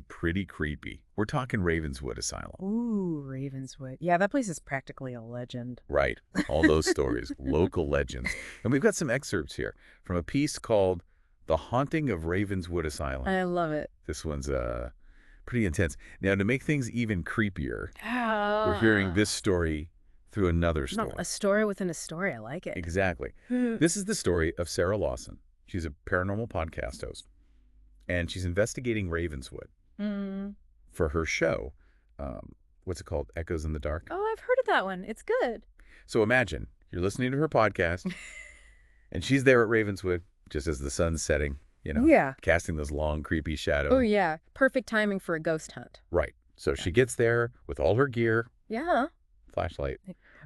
pretty creepy. We're talking Ravenswood Asylum. Ooh, Ravenswood. Yeah, that place is practically a legend. Right. All those stories, local legends. And we've got some excerpts here from a piece called The Haunting of Ravenswood Asylum. I love it. This one's pretty intense. Now, to make things even creepier, we're Oh. hearing this story through another No, story. a story within a story. I like it. Exactly. This is the story of Sarah Lawson. She's a paranormal podcast host, and she's investigating Ravenswood Mm. for her show. What's it called? Echoes in the Dark? Oh, I've heard of that one. It's good. So imagine you're listening to her podcast, and she's there at Ravenswood just as the sun's setting, Yeah. casting those long, creepy shadows. Oh, yeah. Perfect timing for a ghost hunt. Right. So she gets there with all her gear, Yeah. flashlight,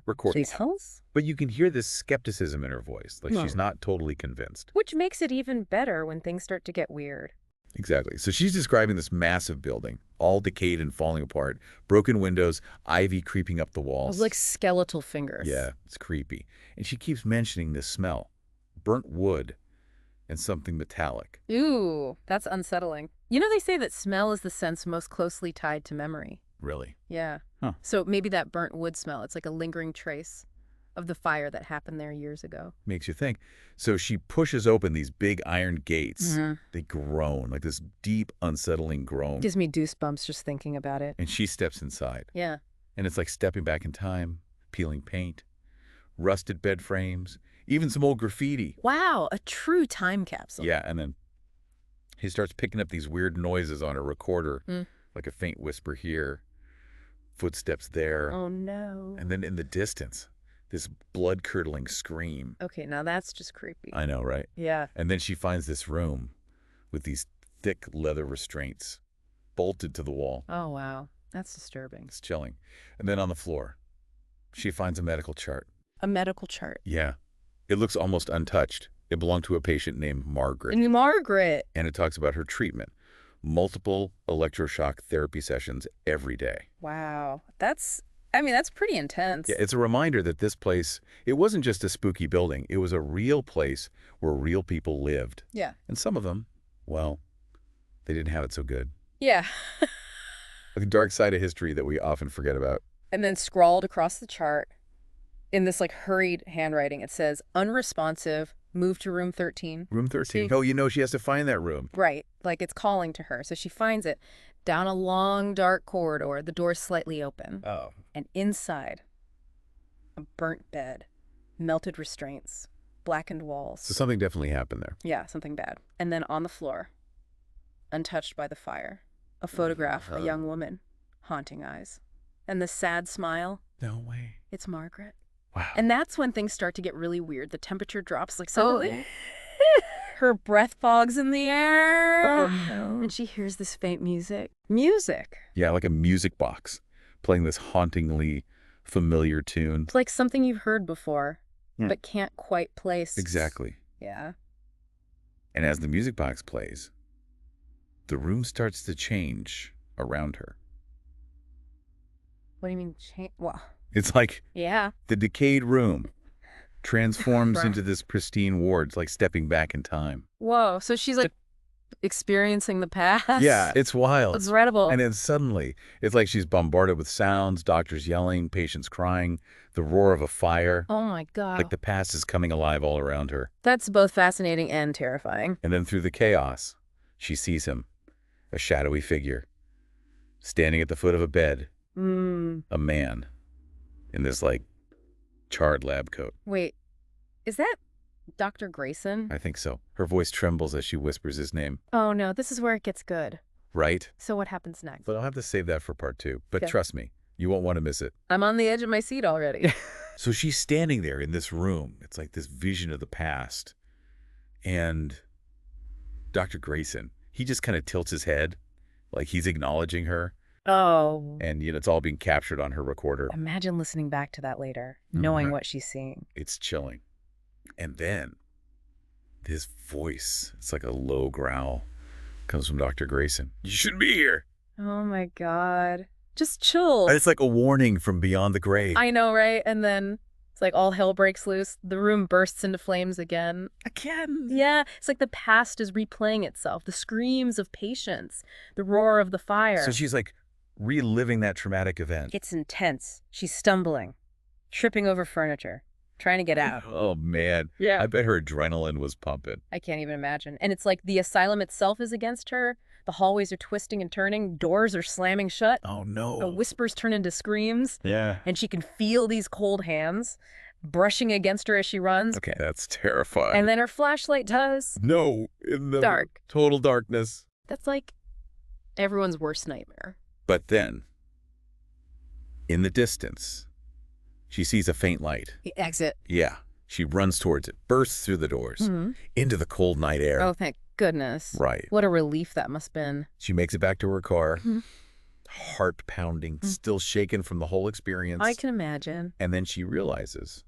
recording. Please help. But you can hear this skepticism in her voice, like she's not totally convinced. Which makes it even better when things start to get weird. Exactly. So she's describing this massive building, all decayed and falling apart, broken windows, ivy creeping up the walls. Like skeletal fingers. Yeah, it's creepy. And she keeps mentioning this smell, burnt wood and something metallic. Ooh, that's unsettling. You know, they say that smell is the sense most closely tied to memory. Really? Yeah. Huh. So maybe that burnt wood smell, it's like a lingering trace of the fire that happened there years ago. Makes you think. So she pushes open these big iron gates. Mm-hmm. They groan, like this deep, unsettling groan. Gives me goosebumps just thinking about it. And she steps inside. Yeah. And it's like stepping back in time, peeling paint, rusted bed frames, even some old graffiti. Wow, a true time capsule. Yeah, and then he starts picking up these weird noises on a recorder, like a faint whisper here, footsteps there. Oh, no. And then in the distance, this blood-curdling scream. Okay, now that's just creepy. I know, right? Yeah. And then she finds this room with these thick leather restraints bolted to the wall. Oh, wow. That's disturbing. It's chilling. And then on the floor, she finds a medical chart. A medical chart. Yeah. It looks almost untouched. It belonged to a patient named Margaret. And Margaret. And it talks about her treatment. Multiple electroshock therapy sessions every day. Wow. That's pretty intense. Yeah, it's a reminder that this place, it wasn't just a spooky building. It was a real place where real people lived. Yeah. And some of them, well, they didn't have it so good. Yeah. The dark side of history that we often forget about. And then scrawled across the chart in this like hurried handwriting, it says, unresponsive, move to room 13. Room 13. See? Oh, she has to find that room. Right. Like it's calling to her. So she finds it down a long, dark corridor. The door's slightly open. Oh. And inside, a burnt bed, melted restraints, blackened walls. So something definitely happened there. Yeah, something bad. And then on the floor, untouched by the fire, a photograph, a young woman, haunting eyes. And the sad smile, No way. it's Margaret. Wow. And that's when things start to get really weird. The temperature drops like suddenly. Her breath fogs in the air. Oh, no. And she hears this faint music. Music. Yeah, like a music box playing this hauntingly familiar tune. It's like something you've heard before, Yeah. but can't quite place. Exactly. Yeah. And as the music box plays, the room starts to change around her. What do you mean? Well, It's like yeah. the decayed room transforms Right. into this pristine ward. It's like stepping back in time. Whoa. So she's like experiencing the past. Yeah, it's wild. It's incredible. And then suddenly, it's like she's bombarded with sounds, doctors yelling, patients crying, the roar of a fire. Oh my God. Like the past is coming alive all around her. That's both fascinating and terrifying. And then through the chaos, she sees him, a shadowy figure, standing at the foot of a bed, a man in this, like, charred lab coat. Wait, is that Dr. Grayson? I think so. Her voice trembles as she whispers his name. Oh no, this is where it gets good. Right? So what happens next? But I'll have to save that for part 2. But Okay. trust me, you won't want to miss it. I'm on the edge of my seat already. So she's standing there in this room. It's like this vision of the past. And Dr. Grayson, he just kind of tilts his head like he's acknowledging her. Oh. And, it's all being captured on her recorder. Imagine listening back to that later, Oh, knowing right. what she's seeing. It's chilling. And then this voice, it's like a low growl, comes from Dr. Grayson. You shouldn't be here. Oh my God. Just chill. And it's like a warning from beyond the grave. I know, right? And then it's like all hell breaks loose. The room bursts into flames again. Again. Yeah, it's like the past is replaying itself. The screams of patience, the roar of the fire. So she's like reliving that traumatic event. It's intense. She's stumbling, tripping over furniture, trying to get out. Oh, man. Yeah. I bet her adrenaline was pumping. I can't even imagine. And it's like the asylum itself is against her. The hallways are twisting and turning. Doors are slamming shut. Oh, The no. whispers turn into screams. Yeah. And she can feel these cold hands brushing against her as she runs. Okay, that's terrifying. And then her flashlight does. No, in the Dark. total darkness. That's like everyone's worst nightmare. But then, in the distance, she sees a faint light. The exit. Yeah. She runs towards it, bursts through the doors, into the cold night air. Oh, thank goodness. Right. What a relief that must have been. She makes it back to her car, heart pounding, still shaken from the whole experience. I can imagine. And then she realizes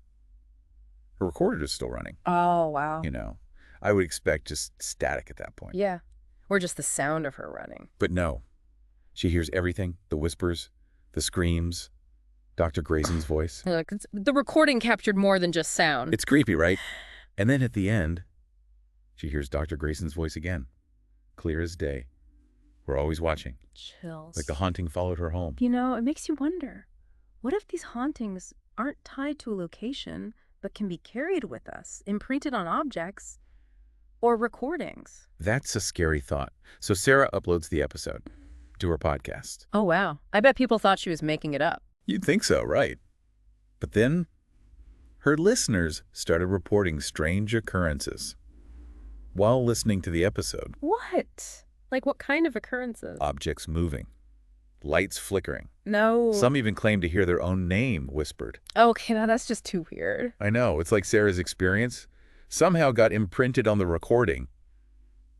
her recorder is still running. Oh, wow. You know, I would expect just static at that point. Yeah. Or just the sound of her running. But no, she hears everything, the whispers, the screams, Dr. Grayson's voice. Look, the recording captured more than just sound. It's creepy, right? And then at the end, she hears Dr. Grayson's voice again, clear as day. We're always watching. Chills. Like the haunting followed her home. You know, it makes you wonder, what if these hauntings aren't tied to a location, but can be carried with us, imprinted on objects or recordings? That's a scary thought. So Sarah uploads the episode to her podcast. Oh, wow. I bet people thought she was making it up. You'd think so, right? But then her listeners started reporting strange occurrences while listening to the episode. What? Like what kind of occurrences? Objects moving, lights flickering. No. Some even claim to hear their own name whispered. Okay, now that's just too weird. I know. It's like Sarah's experience somehow got imprinted on the recording,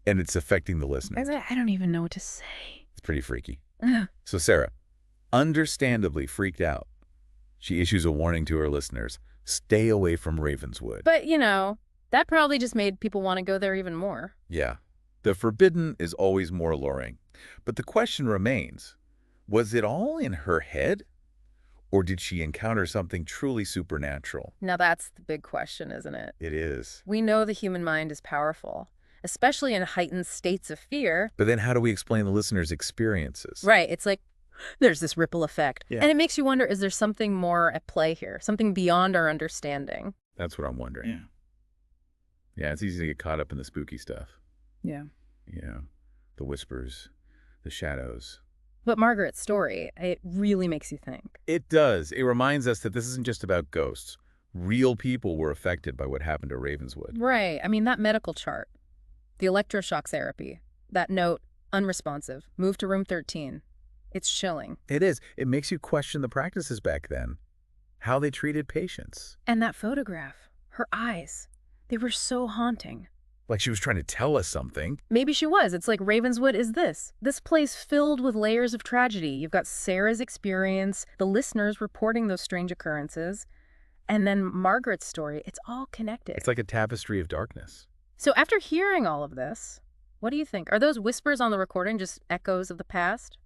and it's affecting the listener. I don't even know what to say. It's pretty freaky. So Sarah, understandably freaked out, she issues a warning to her listeners. Stay away from Ravenswood. But, you know, that probably just made people want to go there even more. Yeah. The forbidden is always more alluring. But the question remains, was it all in her head? Or did she encounter something truly supernatural? Now that's the big question, isn't it? It is. We know the human mind is powerful, especially in heightened states of fear. But then how do we explain the listener's experiences? Right. It's like there's this ripple effect. Yeah. And it makes you wonder, is there something more at play here? Something beyond our understanding? That's what I'm wondering. Yeah, it's easy to get caught up in the spooky stuff. Yeah. You know, the whispers, the shadows. But Margaret's story, it really makes you think. It does. It reminds us that this isn't just about ghosts. Real people were affected by what happened to Ravenswood. Right. I mean, that medical chart, the electroshock therapy, that note, unresponsive, moved to room 13. It's chilling. It is. It makes you question the practices back then, how they treated patients. And that photograph, her eyes, they were so haunting. Like she was trying to tell us something. Maybe she was. It's like Ravenswood is this place filled with layers of tragedy. You've got Sarah's experience, the listeners reporting those strange occurrences, and then Margaret's story. It's all connected. It's like a tapestry of darkness. So after hearing all of this, what do you think? Are those whispers on the recording just echoes of the past?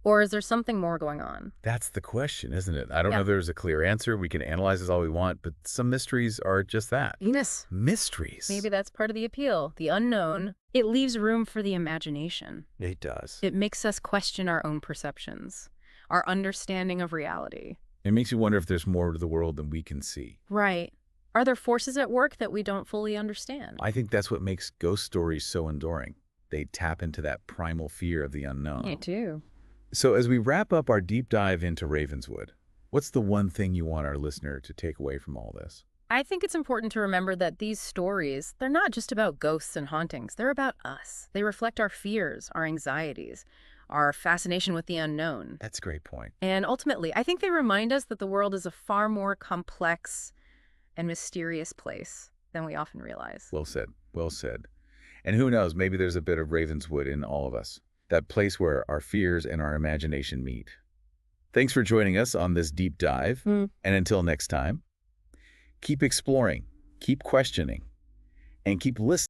Or is there something more going on? That's the question, isn't it? I don't know Yeah. if there's a clear answer. We can analyze this all we want, but some mysteries are just that. Enos. Mysteries. Maybe that's part of the appeal, the unknown. It leaves room for the imagination. It does. It makes us question our own perceptions, our understanding of reality. It makes you wonder if there's more to the world than we can see. Right. Are there forces at work that we don't fully understand? I think that's what makes ghost stories so enduring. They tap into that primal fear of the unknown. Me too. So as we wrap up our deep dive into Ravenswood, what's the one thing you want our listener to take away from all this? I think it's important to remember that these stories, they're not just about ghosts and hauntings. They're about us. They reflect our fears, our anxieties, our fascination with the unknown. That's a great point. And ultimately, I think they remind us that the world is a far more complex and mysterious place than we often realize. Well said. Well said. And who knows, maybe there's a bit of Ravenswood in all of us. That place where our fears and our imagination meet. Thanks for joining us on this deep dive. And until next time, keep exploring, keep questioning, and keep listening.